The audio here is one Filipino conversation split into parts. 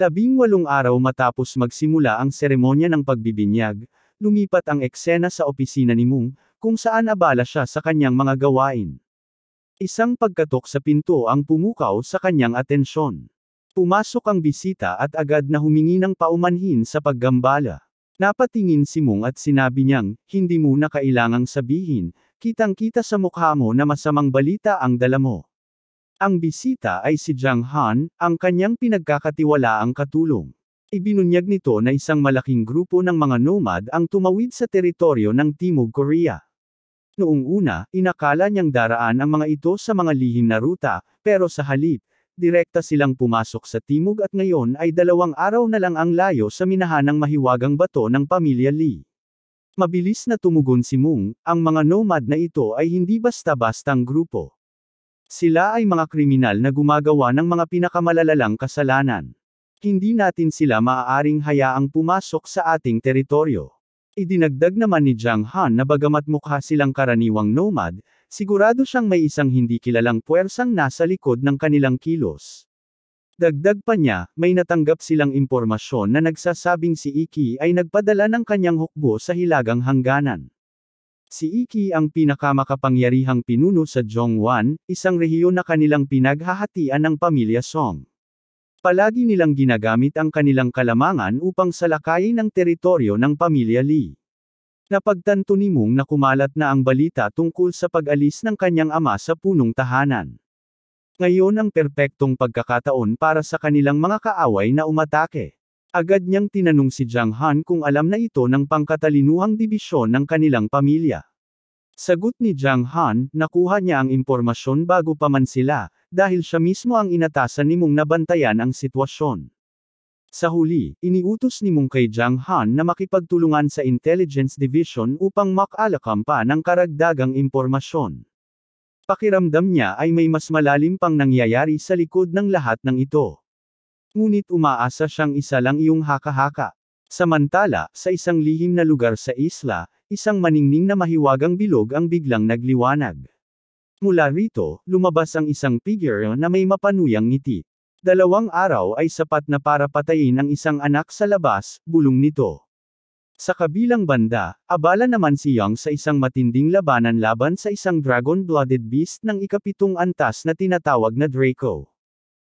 18 araw matapos magsimula ang seremonya ng pagbibinyag, lumipat ang eksena sa opisina ni Mung, kung saan abala siya sa kanyang mga gawain. Isang pagkatok sa pinto ang pumukaw sa kanyang atensyon. Pumasok ang bisita at agad na humingi ng paumanhin sa paggambala. Napatingin si Mung at sinabi niyang, hindi mo na kailangang sabihin, kitang-kita sa mukha mo na masamang balita ang dala mo. Ang bisita ay si Jiang Han, ang kanyang pinagkakatiwalaang katulong. Ibinunyag nito na isang malaking grupo ng mga nomad ang tumawid sa teritoryo ng Timog Korea. Noong una, inakala niyang daraan ang mga ito sa mga lihim na ruta, pero sa halip, direkta silang pumasok sa Timog at ngayon ay 2 araw na lang ang layo sa minahanang mahiwagang bato ng pamilya Lee. Mabilis na tumugon si Mung, ang mga nomad na ito ay hindi basta-bastang grupo. Sila ay mga kriminal na gumagawa ng mga pinakamalalalang kasalanan. Hindi natin sila maaaring hayaang pumasok sa ating teritoryo. Idinagdag naman ni Jiang Han na bagamat mukha silang karaniwang nomad, sigurado siyang may isang hindi kilalang puwersang nasa likod ng kanilang kilos. Dagdag pa niya, may natanggap silang impormasyon na nagsasabing si Iki ay nagpadala ng kanyang hukbo sa hilagang hangganan. Si Iki ang pinakamakapangyarihang pinuno sa Zhongwan, isang rehiyon na kanilang pinaghahatian ng pamilya Song. Palagi nilang ginagamit ang kanilang kalamangan upang salakayin ang teritoryo ng pamilya Lee. Napagtanto ni Mung na kumalat na ang balita tungkol sa pag-alis ng kanyang ama sa punong tahanan. Ngayon ang perpektong pagkakataon para sa kanilang mga kaaway na umatake. Agad niyang tinanong si Jiang Han kung alam na ito ng pangkatalinuhang dibisyon ng kanilang pamilya. Sagot ni Jiang Han, nakuha niya ang impormasyon bago pa man sila, dahil siya mismo ang inatasan ni Mung na bantayan ang sitwasyon. Sa huli, iniutos ni Mung kay Jiang Han na makipagtulungan sa Intelligence Division upang makalakam pa ng karagdagang impormasyon. Pakiramdam niya ay may mas malalim pang nangyayari sa likod ng lahat ng ito. Ngunit umaasa siyang isa lang iyong haka-haka. Samantala, sa isang lihim na lugar sa isla, isang maningning na mahiwagang bilog ang biglang nagliwanag. Mula rito, lumabas ang isang figure na may mapanuyang ngiti. 2 araw ay sapat na para patayin ang isang anak sa labas, bulong nito. Sa kabilang banda, abala naman si Young sa isang matinding labanan laban sa isang dragon-blooded beast ng ika-7 antas na tinatawag na Draco.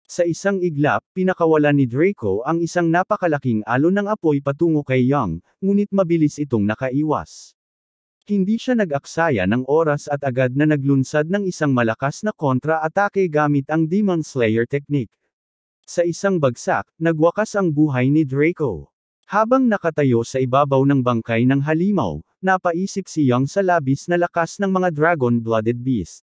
Sa isang iglap, pinakawalan ni Draco ang isang napakalaking alon ng apoy patungo kay Young, ngunit mabilis itong nakaiwas. Hindi siya nag-aksaya ng oras at agad na naglunsad ng isang malakas na kontra-atake gamit ang Demon Slayer technique. Sa isang bagsak, nagwakas ang buhay ni Draco. Habang nakatayo sa ibabaw ng bangkay ng halimaw, napaisip si Young sa labis na lakas ng mga dragon-blooded beast.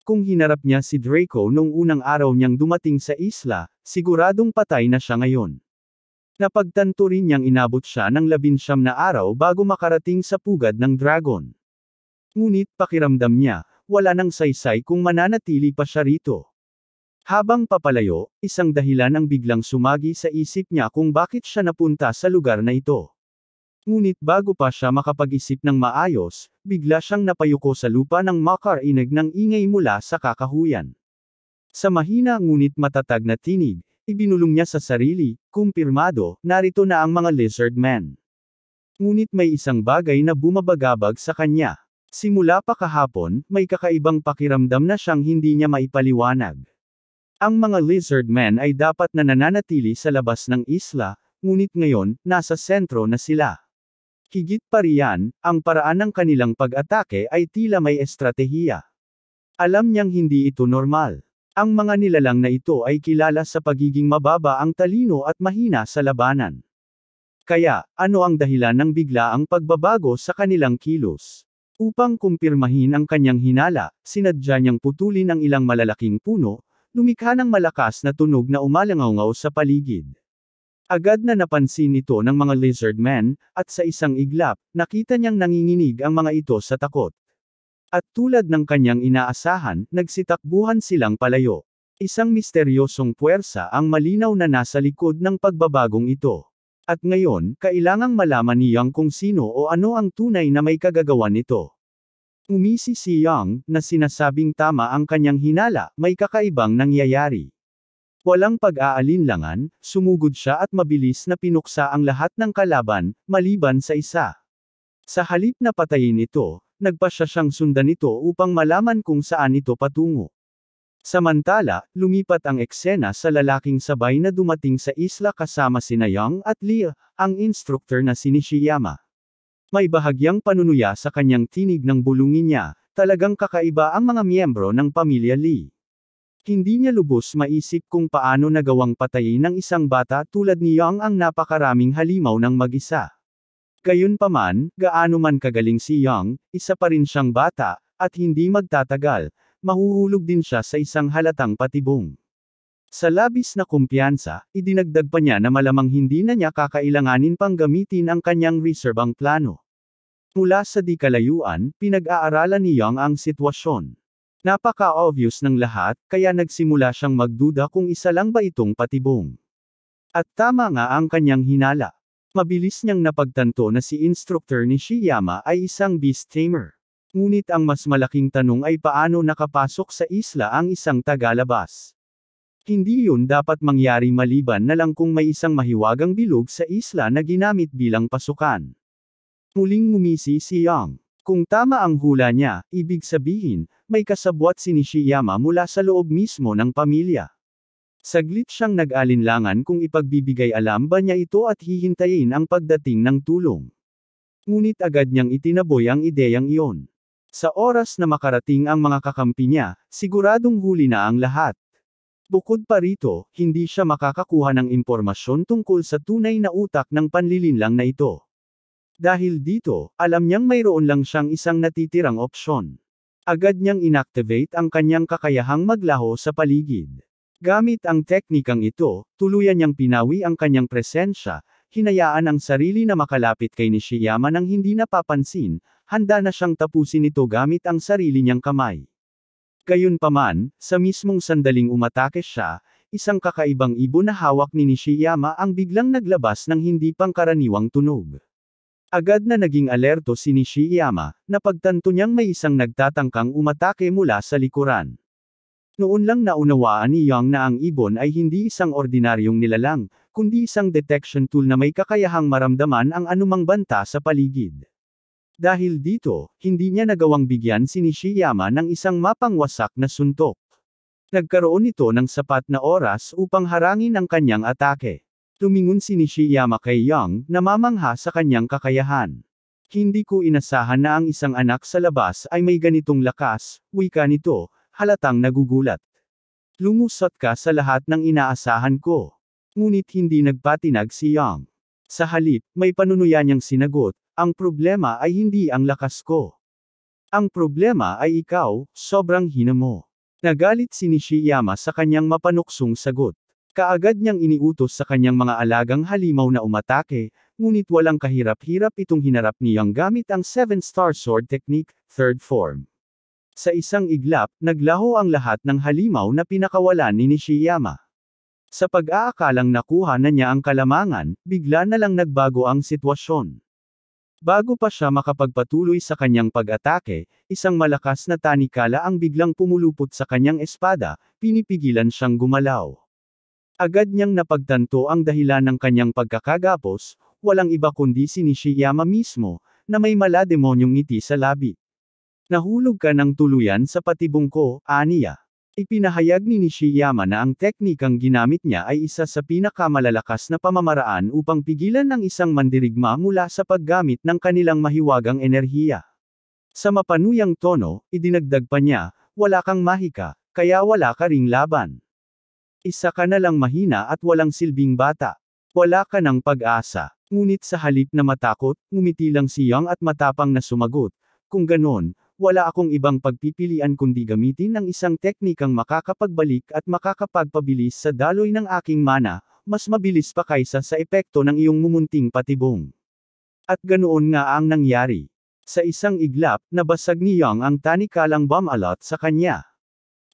Kung hinarap niya si Draco noong unang araw niyang dumating sa isla, siguradong patay na siya ngayon. Napagtanto rin niyang inabot siya ng 19 na araw bago makarating sa pugad ng dragon. Ngunit pakiramdam niya, wala nang saysay kung mananatili pa siya rito. Habang papalayo, isang dahilan ang biglang sumagi sa isip niya kung bakit siya napunta sa lugar na ito. Ngunit bago pa siya makapag-isip ng maayos, bigla siyang napayuko sa lupa nang makarinig ng ingay mula sa kakahuyan. Sa mahina ngunit matatag na tinig, ibinulong niya sa sarili, kumpirmado, narito na ang mga lizard men. Ngunit may isang bagay na bumabagabag sa kanya. Simula pa kahapon, may kakaibang pakiramdam na siyang hindi niya maipaliwanag. Ang mga lizard men ay dapat na nananatili sa labas ng isla, ngunit ngayon, nasa sentro na sila. Higit pa riyan, ang paraan ng kanilang pag-atake ay tila may estratehiya. Alam niyang hindi ito normal. Ang mga nilalang na ito ay kilala sa pagiging mababa ang talino at mahina sa labanan. Kaya, ano ang dahilan ng biglaang pagbabago sa kanilang kilos? Upang kumpirmahin ang kanyang hinala, sinadya niyang putulin ang ilang malalaking puno, lumikha ng malakas na tunog na umalangaw sa paligid. Agad na napansin ito ng mga lizard men, at sa isang iglap, nakita niyang nanginginig ang mga ito sa takot. At tulad ng kanyang inaasahan, nagsitakbuhan silang palayo. Isang misteryosong puwersa ang malinaw na nasa likod ng pagbabagong ito. At ngayon, kailangang malaman ni Young kung sino o ano ang tunay na may kagagawan nito. Umisi si Young, na sinasabing tama ang kanyang hinala, may kakaibang nangyayari. Walang pag-aalinlangan, sumugod siya at mabilis na pinuksa ang lahat ng kalaban, maliban sa isa. Sa halip na patayin ito, nagpasya siyang sundan ito upang malaman kung saan ito patungo. Samantala, lumipat ang eksena sa lalaking sabay na dumating sa isla kasama sina Yang at Lia, ang instructor na si Nishiyama. May bahagyang panunuya sa kanyang tinig ng bulungin niya, talagang kakaiba ang mga miyembro ng pamilya Lee. Hindi niya lubos maisip kung paano nagawang patayin ng isang bata tulad ni Yang ang napakaraming halimaw ng mag-isa. Gayunpaman, gaano man kagaling si Yang, isa pa rin siyang bata, at hindi magtatagal, mahuhulog din siya sa isang halatang patibong. Sa labis na kumpiyansa, idinagdag pa niya na malamang hindi na niya kakailanganin pang gamitin ang kanyang reserbang plano. Mula sa di kalayuan, pinag-aaralan ni Yang ang sitwasyon. Napaka-obvious ng lahat, kaya nagsimula siyang magduda kung isa lang ba itong patibong. At tama nga ang kanyang hinala. Mabilis niyang napagtanto na si instructor ni Nishiyama ay isang beast tamer. Ngunit ang mas malaking tanong ay paano nakapasok sa isla ang isang tagalabas. Hindi yun dapat mangyari maliban na lang kung may isang mahiwagang bilog sa isla na ginamit bilang pasukan. Muling ngumisi si Yang. Kung tama ang hula niya, ibig sabihin, may kasabwat si Nishiyama mula sa loob mismo ng pamilya. Saglit siyang nag-alinlangan kung ipagbibigay alam ba niya ito at hihintayin ang pagdating ng tulong. Ngunit agad niyang itinaboy ang ideyang iyon. Sa oras na makarating ang mga kakampi niya, siguradong huli na ang lahat. Bukod pa rito, hindi siya makakakuha ng impormasyon tungkol sa tunay na utak ng panlilinlang na ito. Dahil dito, alam niyang mayroon lang siyang isang natitirang opsyon. Agad niyang inactivate ang kanyang kakayahang maglaho sa paligid. Gamit ang teknikang ito, tuluyan niyang pinawi ang kanyang presensya, hinayaan ang sarili na makalapit kay Nishiyama nang hindi napapansin, handa na siyang tapusin ito gamit ang sarili niyang kamay. Gayunpaman, sa mismong sandaling umatake siya, isang kakaibang ibon na hawak ni Nishiyama ang biglang naglabas ng hindi pangkaraniwang tunog. Agad na naging alerto si Nishiyama, napagtanto niyang may isang nagtatangkang umatake mula sa likuran. Noon lang naunawaan ni Yang na ang ibon ay hindi isang ordinaryong nilalang, kundi isang detection tool na may kakayahang maramdaman ang anumang banta sa paligid. Dahil dito, hindi niya nagawang bigyan si Nishiyama ng isang mapangwasak na suntok. Nagkaroon ito ng sapat na oras upang harangin ang kanyang atake. Tumingon si Nishiyama kay Yang, namamangha sa kanyang kakayahan. Hindi ko inasahan na ang isang anak sa labas ay may ganitong lakas, wika nito, halatang nagugulat. Lumusot ka sa lahat ng inaasahan ko. Ngunit hindi nagpatinag si Yang. Sa halip, may panunuya niyang sinagot, ang problema ay hindi ang lakas ko. Ang problema ay ikaw, sobrang hina mo. Nagalit si Nishiyama sa kanyang mapanuksong sagot. Kaagad niyang iniutos sa kanyang mga alagang halimaw na umatake, ngunit walang kahirap-hirap itong hinarap ni Yang gamit ang 7-star sword technique, third form. Sa isang iglap, naglaho ang lahat ng halimaw na pinakawalan ni Nishiyama. Sa pag-aakalang nakuha na niya ang kalamangan, bigla na lang nagbago ang sitwasyon. Bago pa siya makapagpatuloy sa kanyang pag-atake, isang malakas na tanikala ang biglang pumulupot sa kanyang espada, pinipigilan siyang gumalaw. Agad niyang napagtanto ang dahilan ng kanyang pagkakagapos, walang iba kundi si Nishiyama mismo, na may malademonyong ngiti sa labi. Nahulog ka ng tuluyan sa patibong ko, aniya. Ipinahayag ni Nishiyama na ang teknikang ginamit niya ay isa sa pinakamalalakas na pamamaraan upang pigilan ng isang mandirigma mula sa paggamit ng kanilang mahiwagang enerhiya. Sa mapanuyang tono, idinagdag pa niya, wala kang mahika, kaya wala ka ring laban. Isa ka na lang mahina at walang silbing bata. Wala ka ng pag-asa. Ngunit sa halip na matakot, ngumiti lang si Yang at matapang na sumagot. Kung ganon, wala akong ibang pagpipilian kundi gamitin ang isang teknikang makakapagbalik at makakapagpabilis sa daloy ng aking mana, mas mabilis pa kaysa sa epekto ng iyong mumunting patibong. At ganoon nga ang nangyari. Sa isang iglap, nabasag ni Yang ang tanikalang bumalot sa kanya.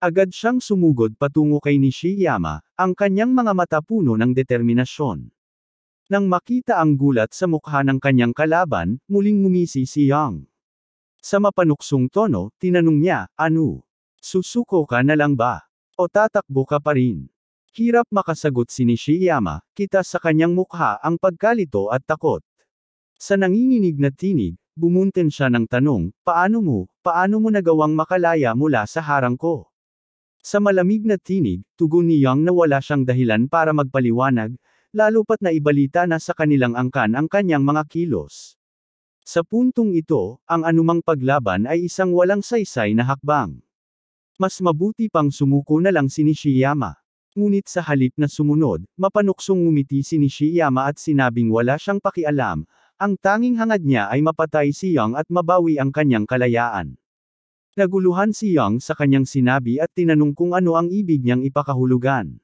Agad siyang sumugod patungo kay Nishiyama, ang kanyang mga mata puno ng determinasyon. Nang makita ang gulat sa mukha ng kanyang kalaban, muling ngumisi si Yang. Sa mapanuksong tono, tinanong niya, ano? Susuko ka na lang ba? O tatakbo ka pa rin? Hirap makasagot si Nishiyama, kita sa kanyang mukha ang pagkalito at takot. Sa nanginginig na tinig, bumunten siya ng tanong, paano mo nagawang makalaya mula sa harang ko? Sa malamig na tinig, tugon ni Yang na wala siyang dahilan para magpaliwanag, lalo pat na ibalita na sa kanilang angkan ang kanyang mga kilos. Sa puntong ito, ang anumang paglaban ay isang walang saysay na hakbang. Mas mabuti pang sumuko na lang si Nishiyama. Ngunit sa halip na sumunod, mapanuksong ngumiti si Nishiyama at sinabing wala siyang pakialam, ang tanging hangad niya ay mapatay si Yang at mabawi ang kanyang kalayaan. Naguluhan si Yang sa kanyang sinabi at tinanong kung ano ang ibig niyang ipakahulugan.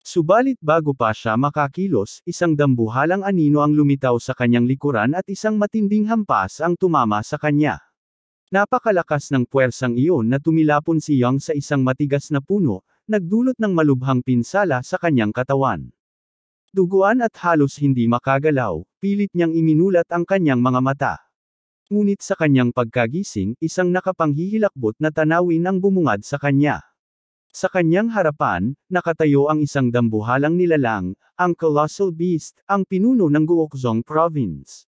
Subalit bago pa siya makakilos, isang dambuhalang anino ang lumitaw sa kanyang likuran at isang matinding hampas ang tumama sa kanya. Napakalakas ng puwersang iyon na tumilapon si Yang sa isang matigas na puno, nagdulot ng malubhang pinsala sa kanyang katawan. Duguan at halos hindi makagalaw, pilit niyang iminulat ang kanyang mga mata. Ngunit sa kanyang pagkagising, isang nakapanghihilakbot na tanawin ang bumungad sa kanya. Sa kanyang harapan, nakatayo ang isang dambuhalang nilalang, ang Colossal Beast, ang pinuno ng Guokzong Province.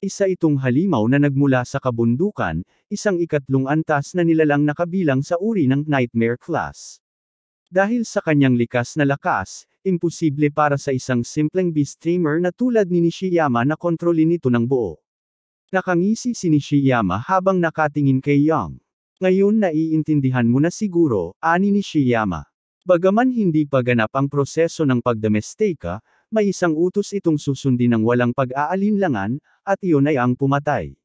Isa itong halimaw na nagmula sa kabundukan, isang ikatlong antas na nilalang na kabilang sa uri ng Nightmare class. Dahil sa kanyang likas na lakas, imposible para sa isang simpleng beast tamer na tulad ni Nishiyama na kontrolin ito ng buo. Nakangisi si Nishiyama habang nakatingin kay Yang. Ngayon naiintindihan mo na siguro, ani Nishiyama. Bagaman hindi pa ganap ang proseso ng pagdomestika, may isang utos itong susundin ng walang pag-aalinlangan, at iyon ay ang pumatay.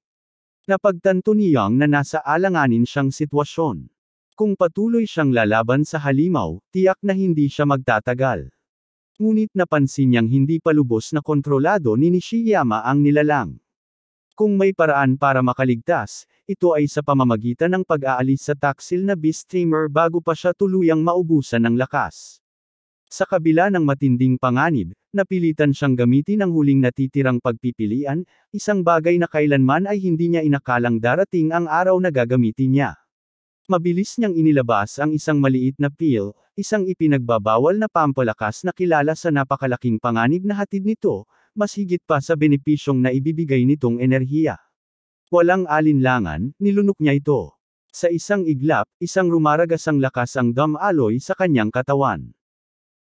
Napagtanto ni Yang na nasa alanganin siyang sitwasyon. Kung patuloy siyang lalaban sa halimaw, tiyak na hindi siya magtatagal. Ngunit napansin niyang hindi pa lubos na kontrolado ni Nishiyama ang nilalang. Kung may paraan para makaligtas, ito ay sa pamamagitan ng pag-aalis sa taksil na beast tamer bago pa siya tuluyang maubusan ng lakas. Sa kabila ng matinding panganib, napilitan siyang gamitin ang huling natitirang pagpipilian, isang bagay na kailanman ay hindi niya inakalang darating ang araw na gagamitin niya. Mabilis niyang inilabas ang isang maliit na pill, isang ipinagbabawal na pampalakas na kilala sa napakalaking panganib na hatid nito, mas higit pa sa benepisyong na ibibigay nitong enerhiya. Walang alinlangan, nilunok niya ito. Sa isang iglap, isang rumaragasang lakas ang dam-aloy sa kanyang katawan.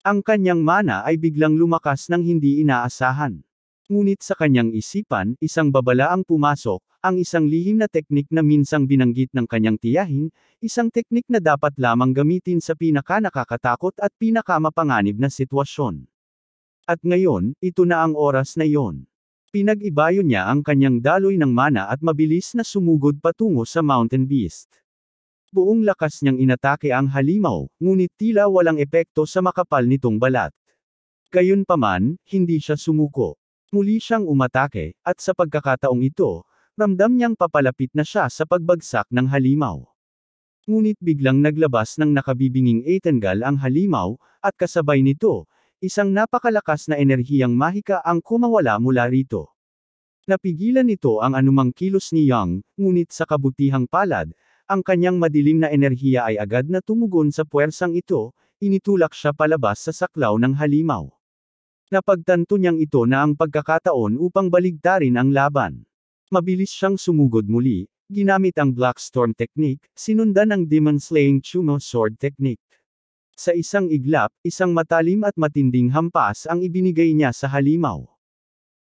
Ang kanyang mana ay biglang lumakas ng hindi inaasahan. Ngunit sa kanyang isipan, isang babala ang pumasok, ang isang lihim na teknik na minsang binanggit ng kanyang tiyahin, isang teknik na dapat lamang gamitin sa pinaka-nakakatakot at pinakamapanganib na sitwasyon. At ngayon, ito na ang oras na iyon. Pinag-ibayo niya ang kanyang daloy ng mana at mabilis na sumugod patungo sa Mountain Beast. Buong lakas niyang inatake ang halimaw, ngunit tila walang epekto sa makapal nitong balat. Gayunpaman, hindi siya sumuko. Muli siyang umatake, at sa pagkakataong ito, ramdam niyang papalapit na siya sa pagbagsak ng halimaw. Ngunit biglang naglabas ng nakabibinging Etengal ang halimaw, at kasabay nito, isang napakalakas na enerhiyang mahika ang kumawala mula rito. Napigilan nito ang anumang kilos ni Yang, ngunit sa kabutihang palad, ang kanyang madilim na enerhiya ay agad na tumugon sa puwersang ito, initulak siya palabas sa saklaw ng halimaw. Napagtanto niyang ito na ang pagkakataon upang baligtarin ang laban. Mabilis siyang sumugod muli, ginamit ang Black Storm Technique, sinundan ng Demon Slaying Chumo Sword Technique. Sa isang iglap, isang matalim at matinding hampas ang ibinigay niya sa halimaw.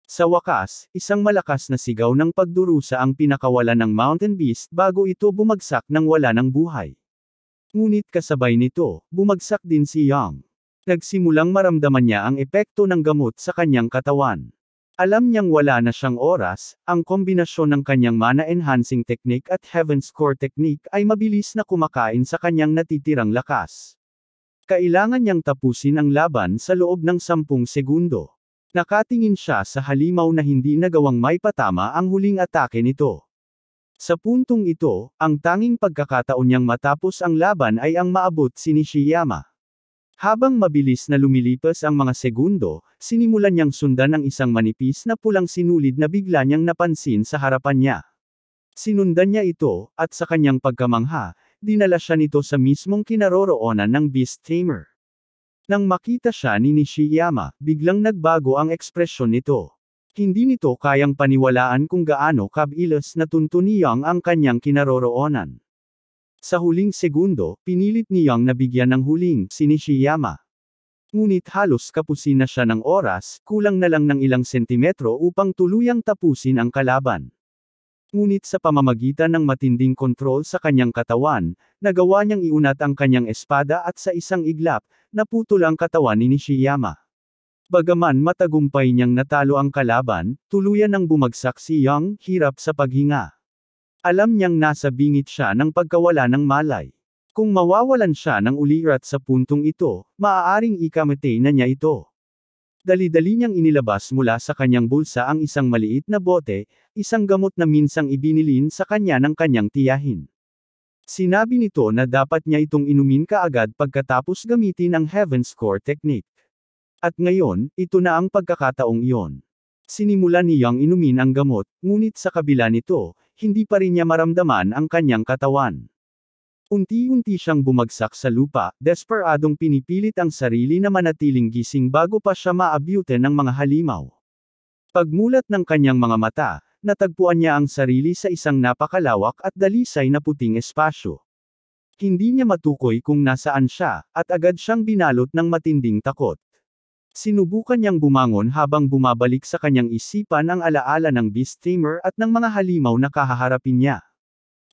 Sa wakas, isang malakas na sigaw ng pagdurusa ang pinakawalan ng Mountain Beast bago ito bumagsak ng wala ng buhay. Ngunit kasabay nito, bumagsak din si Yang. Nagsimulang maramdaman niya ang epekto ng gamot sa kanyang katawan. Alam niyang wala na siyang oras, ang kombinasyon ng kanyang mana-enhancing technique at Heaven's Core technique ay mabilis na kumakain sa kanyang natitirang lakas. Kailangan niyang tapusin ang laban sa loob ng 10 segundo. Nakatingin siya sa halimaw na hindi nagawang maipatama ang huling atake nito. Sa puntong ito, ang tanging pagkakataon niyang matapos ang laban ay ang maabot si Nishiyama. Habang mabilis na lumilipas ang mga segundo, sinimulan niyang sundan ng isang manipis na pulang sinulid na bigla niyang napansin sa harapan niya. Sinundan niya ito, at sa kanyang pagkamangha, dinala siya nito sa mismong kinaroroonan ng Beast Tamer. Nang makita siya ni Nishiyama, biglang nagbago ang ekspresyon nito. Hindi nito kayang paniwalaan kung gaano kabilis na tuntun ni Yang ang kanyang kinaroroonan. Sa huling segundo, pinilit ni Yang na bigyan ng huling si Nishiyama. Ngunit halos kapusin na siya ng oras, kulang na lang ng ilang sentimetro upang tuluyang tapusin ang kalaban. Ngunit sa pamamagitan ng matinding kontrol sa kanyang katawan, nagawa niyang iunat ang kanyang espada at sa isang iglap, naputol ang katawan ni Nishiyama. Bagaman matagumpay niyang natalo ang kalaban, tuluyan nang bumagsak si Yang, hirap sa paghinga. Alam niyang nasa bingit siya ng pagkawala ng malay. Kung mawawalan siya ng ulirat sa puntong ito, maaaring ikamatay na niya ito. Dali-dali niyang inilabas mula sa kanyang bulsa ang isang maliit na bote, isang gamot na minsang ibinilin sa kanya ng kanyang tiyahin. Sinabi nito na dapat niya itong inumin kaagad pagkatapos gamitin ang Heaven's Core Technique. At ngayon, ito na ang pagkakataong iyon. Sinimula ni Yang inumin ang gamot, ngunit sa kabila nito, hindi pa rin niya maramdaman ang kanyang katawan. Unti-unti siyang bumagsak sa lupa, desperadong pinipilit ang sarili na manatiling gising bago pa siya maabyute ng mga halimaw. Pagmulat ng kanyang mga mata, natagpuan niya ang sarili sa isang napakalawak at dalisay na puting espasyo. Hindi niya matukoy kung nasaan siya, at agad siyang binalot ng matinding takot. Sinubukan niyang bumangon habang bumabalik sa kanyang isipan ang alaala ng beast tamer at ng mga halimaw na kahaharapin niya.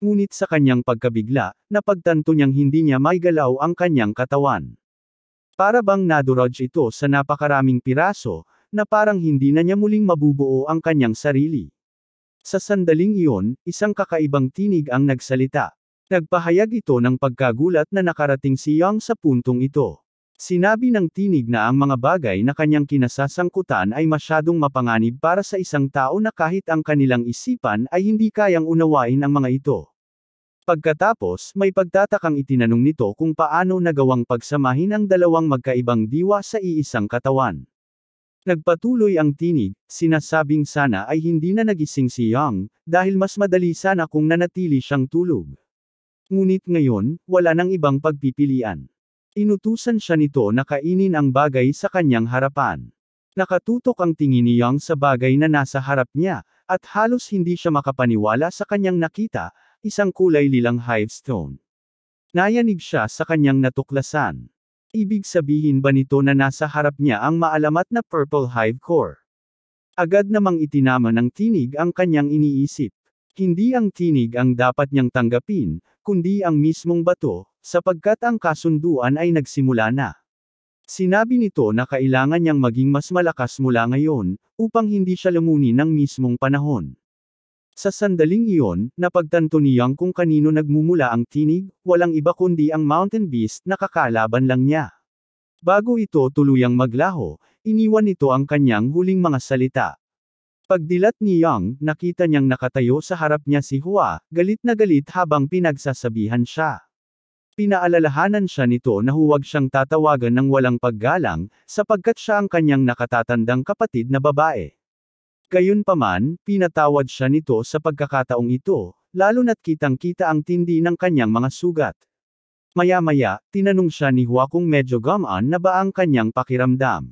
Ngunit sa kanyang pagkabigla, napagtanto niyang hindi niya maigalaw ang kanyang katawan. Para bang nadurog ito sa napakaraming piraso, na parang hindi na niya muling mabubuo ang kanyang sarili. Sa sandaling iyon, isang kakaibang tinig ang nagsalita. Nagpahayag ito ng pagkagulat na nakarating si Yang sa puntong ito. Sinabi ng tinig na ang mga bagay na kanyang kinasasangkutan ay masyadong mapanganib para sa isang tao na kahit ang kanilang isipan ay hindi kayang unawain ang mga ito. Pagkatapos, may pagtatakang itinanong nito kung paano nagawang pagsamahin ang dalawang magkaibang diwa sa iisang katawan. Nagpatuloy ang tinig, sinasabing sana ay hindi na nagising si Yang, dahil mas madali sana kung nanatili siyang tulog. Ngunit ngayon, wala nang ibang pagpipilian. Inutusan siya nito na kainin ang bagay sa kanyang harapan. Nakatutok ang tingin ni Yang sa bagay na nasa harap niya, at halos hindi siya makapaniwala sa kanyang nakita, isang kulay lilang hive stone. Nayanig siya sa kanyang natuklasan. Ibig sabihin ba nito na nasa harap niya ang maalamat na purple hive core? Agad namang itinama ng tinig ang kanyang iniisip. Hindi ang tinig ang dapat niyang tanggapin, kundi ang mismong bato, sapagkat ang kasunduan ay nagsimula na. Sinabi nito na kailangan niyang maging mas malakas mula ngayon, upang hindi siya lamunin ng mismong panahon. Sa sandaling iyon, napagtanto ni Yang kung kanino nagmumula ang tinig, walang iba kundi ang mountain beast na kakalaban lang niya. Bago ito tuluyang maglaho, iniwan nito ang kanyang huling mga salita. Pagdilat ni Yang, nakita niyang nakatayo sa harap niya si Hua, galit na galit habang pinagsasabihan siya. Pinaalalahanan siya nito na huwag siyang tatawagan ng walang paggalang, sapagkat siya ang kanyang nakatatandang kapatid na babae. Gayunpaman, pinatawad siya nito sa pagkakataong ito, lalo na't kitang-kita ang tindi ng kanyang mga sugat. Maya-maya, tinanong siya ni Hua kung medyo gamaan na ba ang kanyang pakiramdam.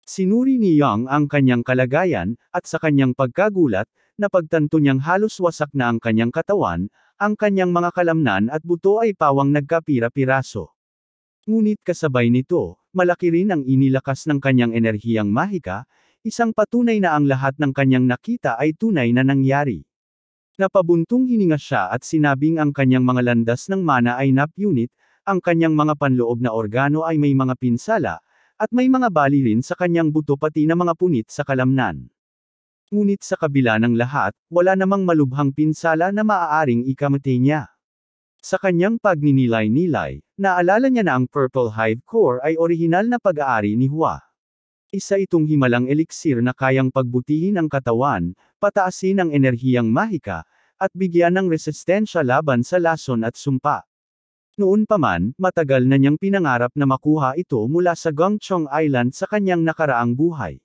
Sinuri ni Yang ang kanyang kalagayan, at sa kanyang pagkagulat, napagtanto niyang halos wasak na ang kanyang katawan, ang kanyang mga kalamnan at buto ay pawang nagkapira-piraso. Ngunit kasabay nito, malaki rin ang inilakas ng kanyang enerhiyang mahika, isang patunay na ang lahat ng kanyang nakita ay tunay na nangyari. Napabuntong hininga siya at sinabing ang kanyang mga landas ng mana ay napunit, ang kanyang mga panloob na organo ay may mga pinsala, at may mga bali rin sa kanyang buto pati na mga punit sa kalamnan. Ngunit sa kabila ng lahat, wala namang malubhang pinsala na maaaring ikamatay niya. Sa kanyang pagninilay-nilay, naalala niya na ang Purple Hive Core ay orihinal na pag-aari ni Hua. Isa itong himalang eliksir na kayang pagbutihin ang katawan, pataasin ang enerhiyang mahika, at bigyan ng resistensya laban sa lason at sumpa. Noon pa man, matagal na niyang pinangarap na makuha ito mula sa Gongchong Island sa kanyang nakaraang buhay.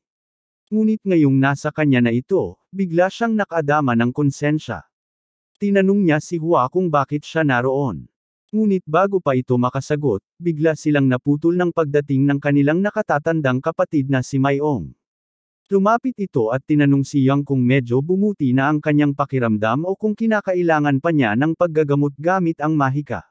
Ngunit ngayong nasa kanya na ito, bigla siyang nakadama ng konsensya. Tinanong niya si Hua kung bakit siya naroon. Ngunit bago pa ito makasagot, bigla silang naputol ng pagdating ng kanilang nakatatandang kapatid na si Mayong. Lumapit ito at tinanong si Yang kung medyo bumuti na ang kanyang pakiramdam o kung kinakailangan pa niya ng paggagamot gamit ang mahika.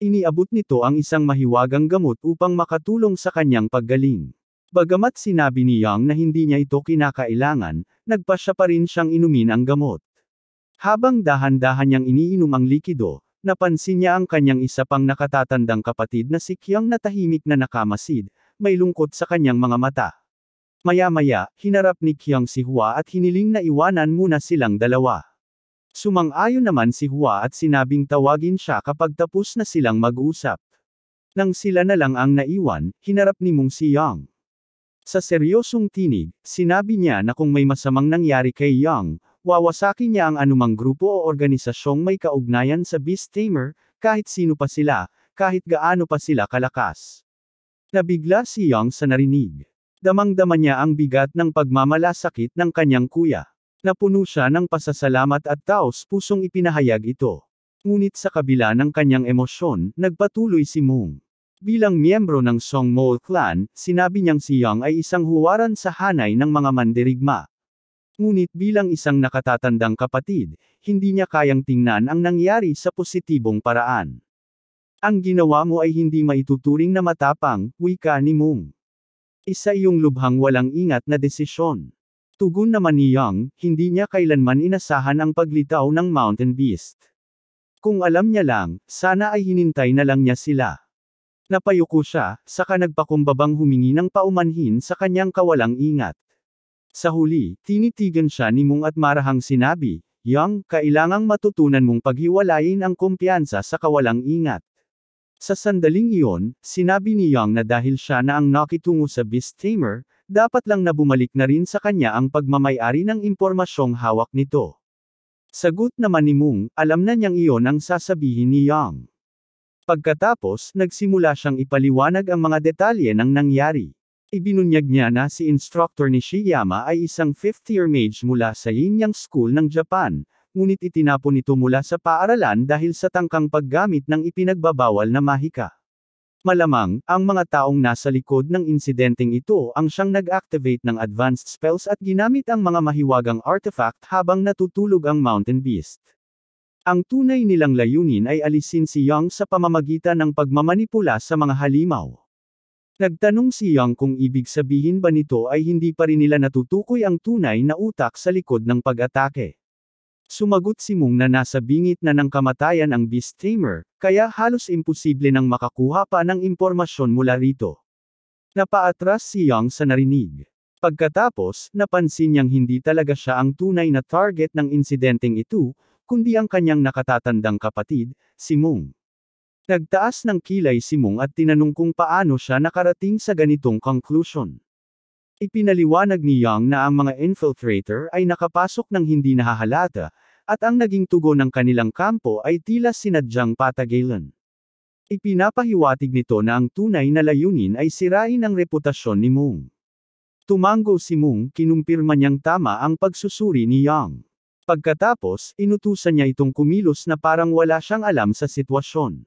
Iniabot nito ang isang mahiwagang gamot upang makatulong sa kanyang paggaling. Bagamat sinabi ni Yang na hindi niya ito kinakailangan, nagpasya pa rin siyang inumin ang gamot. Habang dahan-dahan niyang iniinom ang likido, napansin niya ang kanyang isa pang nakatatandang kapatid na si Kyung na tahimik na nakamasid, may lungkot sa kanyang mga mata. Maya-maya, hinarap ni Kyung si Hua at hiniling na iwanan muna silang dalawa. Sumang-ayon naman si Hua at sinabing tawagin siya kapag tapos na silang mag-usap. Nang sila na lang ang naiwan, hinarap ni Mung si Yang. Sa seryosong tinig, sinabi niya na kung may masamang nangyari kay Yang, wawasakin niya ang anumang grupo o organisasyong may kaugnayan sa Beast Tamer, kahit sino pa sila, kahit gaano pa sila kalakas. Nabigla si Yang sa narinig. Damang-dama niya ang bigat ng pagmamalasakit ng kanyang kuya. Napuno siya ng pasasalamat at taos-pusong ipinahayag ito. Ngunit sa kabila ng kanyang emosyon, nagpatuloy si Mung. Bilang miyembro ng Songmo clan, sinabi niyang si Yang ay isang huwaran sa hanay ng mga mandirigma. Ngunit bilang isang nakatatandang kapatid, hindi niya kayang tingnan ang nangyari sa positibong paraan. Ang ginawa mo ay hindi maituturing na matapang, wika ni Mung. Isa iyong lubhang walang ingat na desisyon. Tugon naman ni Yang, hindi niya kailanman inasahan ang paglitaw ng Mountain Beast. Kung alam niya lang, sana ay hinintay na lang niya sila. Napayuko siya, saka nagpakumbabang humingi ng paumanhin sa kanyang kawalang ingat. Sa huli, tinitigan siya ni Mung at marahang sinabi, Yang, kailangang matutunan mong paghiwalayin ang kumpiyansa sa kawalang ingat. Sa sandaling iyon, sinabi ni Yang na dahil siya na ang nakitungo sa Beast Tamer, dapat lang na bumalik na rin sa kanya ang pagmamayari ng impormasyong hawak nito. Sagot naman ni Mung, alam na niyang iyon ang sasabihin ni Yang. Pagkatapos, nagsimula siyang ipaliwanag ang mga detalye ng nangyari. Ibinunyag niya na si instructor ni Shiyama ay isang 5th-year mage mula sa Yin-Yang School ng Japan, ngunit itinapon ito mula sa paaralan dahil sa tangkang paggamit ng ipinagbabawal na mahika. Malamang, ang mga taong nasa likod ng insidenteng ito ang siyang nag-activate ng advanced spells at ginamit ang mga mahiwagang artifact habang natutulog ang Mountain Beast. Ang tunay nilang layunin ay alisin si Yang sa pamamagitan ng pagmamanipula sa mga halimaw. Nagtanong si Yang kung ibig sabihin ba nito ay hindi pa rin nila natutukoy ang tunay na utak sa likod ng pag-atake. Sumagot si Mung na nasa bingit na ng kamatayan ang Beast Tamer, kaya halos imposible nang makakuha pa ng impormasyon mula rito. Napaatras si Yang sa narinig. Pagkatapos, napansin niyang hindi talaga siya ang tunay na target ng insidenteng ito, kundi ang kanyang nakatatandang kapatid, si Mung. Nagtaas ng kilay si Mung at tinanong kung paano siya nakarating sa ganitong conclusion. Ipinaliwanag ni Yang na ang mga infiltrator ay nakapasok ng hindi nahahalata, at ang naging tugon ng kanilang kampo ay tila sinadyang patagalan. Ipinapahiwatig nito na ang tunay na layunin ay sirain ang reputasyon ni Mung. Tumango si Mung, kinumpirma niyang tama ang pagsusuri ni Yang. Pagkatapos, inutusan niya itong kumilos na parang wala siyang alam sa sitwasyon.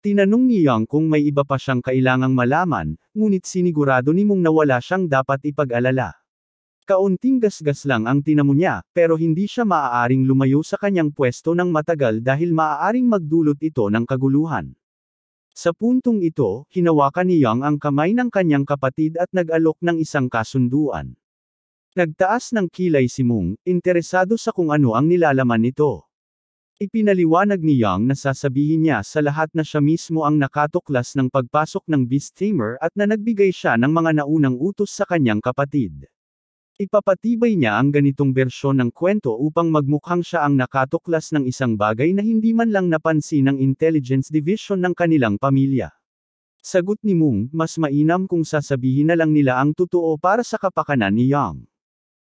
Tinanong ni Yang kung may iba pa siyang kailangang malaman, ngunit sinigurado ni Mung na wala siyang dapat ipag-alala. Kaunting gasgas lang ang tinamo niya, pero hindi siya maaaring lumayo sa kanyang pwesto ng matagal dahil maaaring magdulot ito ng kaguluhan. Sa puntong ito, hinawakan ni Yang ang kamay ng kanyang kapatid at nag-alok ng isang kasunduan. Nagtaas ng kilay si Mung, interesado sa kung ano ang nilalaman nito. Ipinaliwanag ni Yang na sasabihin niya sa lahat na siya mismo ang nakatuklas ng pagpasok ng Beast Tamer at na nagbigay siya ng mga naunang utos sa kanyang kapatid. Ipapatibay niya ang ganitong bersyon ng kwento upang magmukhang siya ang nakatuklas ng isang bagay na hindi man lang napansin ng Intelligence Division ng kanilang pamilya. Sagot ni Mung, mas mainam kung sasabihin na lang nila ang totoo para sa kapakanan ni Yang.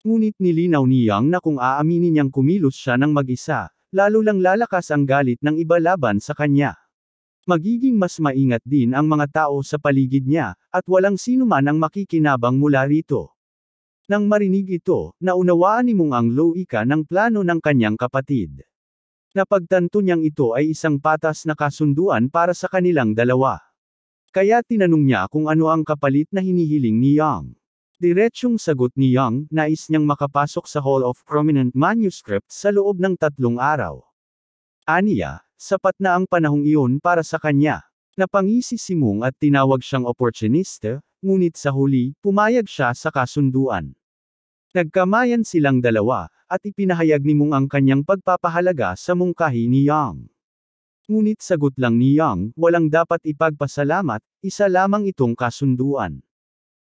Ngunit nilinaw ni Yang na kung aaminin niyang kumilos siya ng mag-isa, lalo lang lalakas ang galit ng iba laban sa kanya. Magiging mas maingat din ang mga tao sa paligid niya, at walang sino man ang makikinabang mula rito. Nang marinig ito, naunawaan ni Mung ang logika ng plano ng kanyang kapatid. Napagtanto niyang ito ay isang patas na kasunduan para sa kanilang dalawa. Kaya tinanong niya kung ano ang kapalit na hinihiling ni Yang. Diretsyong sagot ni Yang, nais niyang makapasok sa Hall of Prominent Manuscripts sa loob ng 3 araw. Aniya, sapat na ang panahong iyon para sa kanya. Napangisi si Mung at tinawag siyang oportunista, ngunit sa huli, pumayag siya sa kasunduan. Nagkamayan silang dalawa, at ipinahayag ni Mung ang kanyang pagpapahalaga sa mungkahi ni Yang. Ngunit sagot lang ni Yang, walang dapat ipagpasalamat, isa lamang itong kasunduan.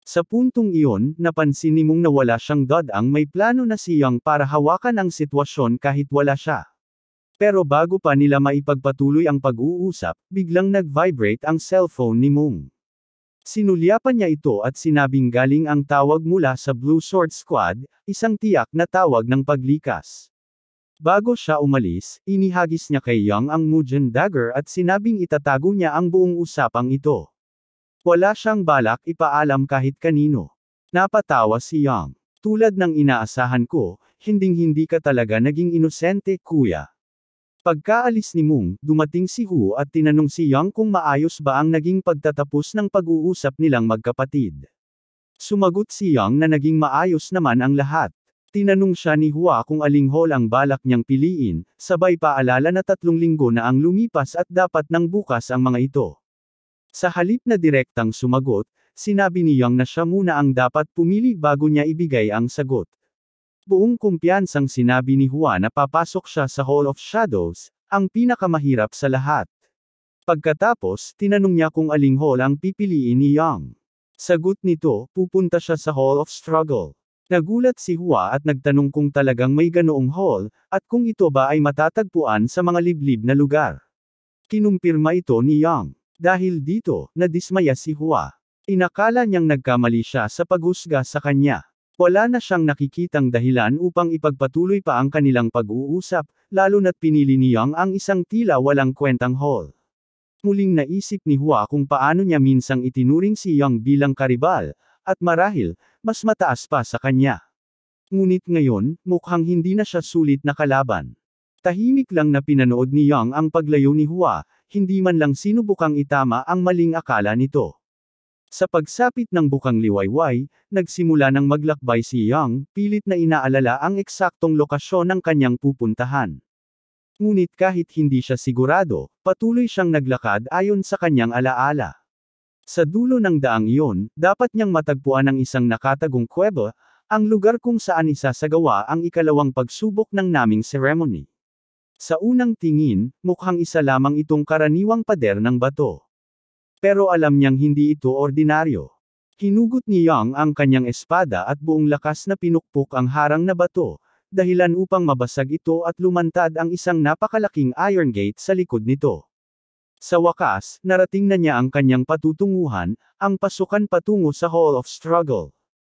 Sa puntong iyon, napansin ni Mung na wala siyang dodang may plano na si Yang para hawakan ang sitwasyon kahit wala siya. Pero bago pa nila maipagpatuloy ang pag-uusap, biglang nag-vibrate ang cellphone ni Mung. Sinulyapan niya ito at sinabing galing ang tawag mula sa Blue Sword Squad, isang tiyak na tawag ng paglikas. Bago siya umalis, inihagis niya kay Yang ang Mugen Dagger at sinabing itatago niya ang buong usapang ito. Wala siyang balak ipaalam kahit kanino. Napatawa si Yang. Tulad ng inaasahan ko, hinding-hindi ka talaga naging inosente, kuya. Pagkaalis ni Mung, dumating si Hu at tinanong si Yang kung maayos ba ang naging pagtatapos ng pag-uusap nilang magkapatid. Sumagot si Yang na naging maayos naman ang lahat. Tinanong siya ni Hua kung aling hall ang balak niyang piliin, sabay paalala na 3 linggo na ang lumipas at dapat nang bukas ang mga ito. Sa halip na direktang sumagot, sinabi ni Yang na siya muna ang dapat pumili bago niya ibigay ang sagot. Buong kumpiyansang sinabi ni Hua na papasok siya sa Hall of Shadows, ang pinakamahirap sa lahat. Pagkatapos, tinanong niya kung aling hall ang pipiliin ni Yang. Sagot nito, pupunta siya sa Hall of Struggle. Nagulat si Hua at nagtanong kung talagang may ganoong hall, at kung ito ba ay matatagpuan sa mga liblib na lugar. Kinumpirma ito ni Yang. Dahil dito, nadismaya si Hua. Inakala niyang nagkamali siya sa paghusga sa kanya. Wala na siyang nakikitang dahilan upang ipagpatuloy pa ang kanilang pag-uusap, lalo na't pinili ni Yang ang isang tila walang kwentang hall. Muling naisip ni Hua kung paano niya minsang itinuring si Yang bilang karibal, at marahil, mas mataas pa sa kanya. Ngunit ngayon, mukhang hindi na siya sulit na kalaban. Tahimik lang na pinanood ni Yang ang paglayo ni Hua, hindi man lang sinubukang itama ang maling akala nito. Sa pagsapit ng bukang liwayway, nagsimula ng maglakbay si Yang, pilit na inaalala ang eksaktong lokasyon ng kanyang pupuntahan. Ngunit kahit hindi siya sigurado, patuloy siyang naglakad ayon sa kanyang alaala. Sa dulo ng daang iyon, dapat niyang matagpuan ang isang nakatagong kuweba, ang lugar kung saan isasagawa ang ikalawang pagsubok ng naming ceremony. Sa unang tingin, mukhang isa lamang itong karaniwang pader ng bato. Pero alam niyang hindi ito ordinaryo. Hinugot ni Yang ang kanyang espada at buong lakas na pinukpok ang harang na bato, dahilan upang mabasag ito at lumantad ang isang napakalaking iron gate sa likod nito. Sa wakas, narating na niya ang kanyang patutunguhan, ang pasukan patungo sa Hall of Struggle.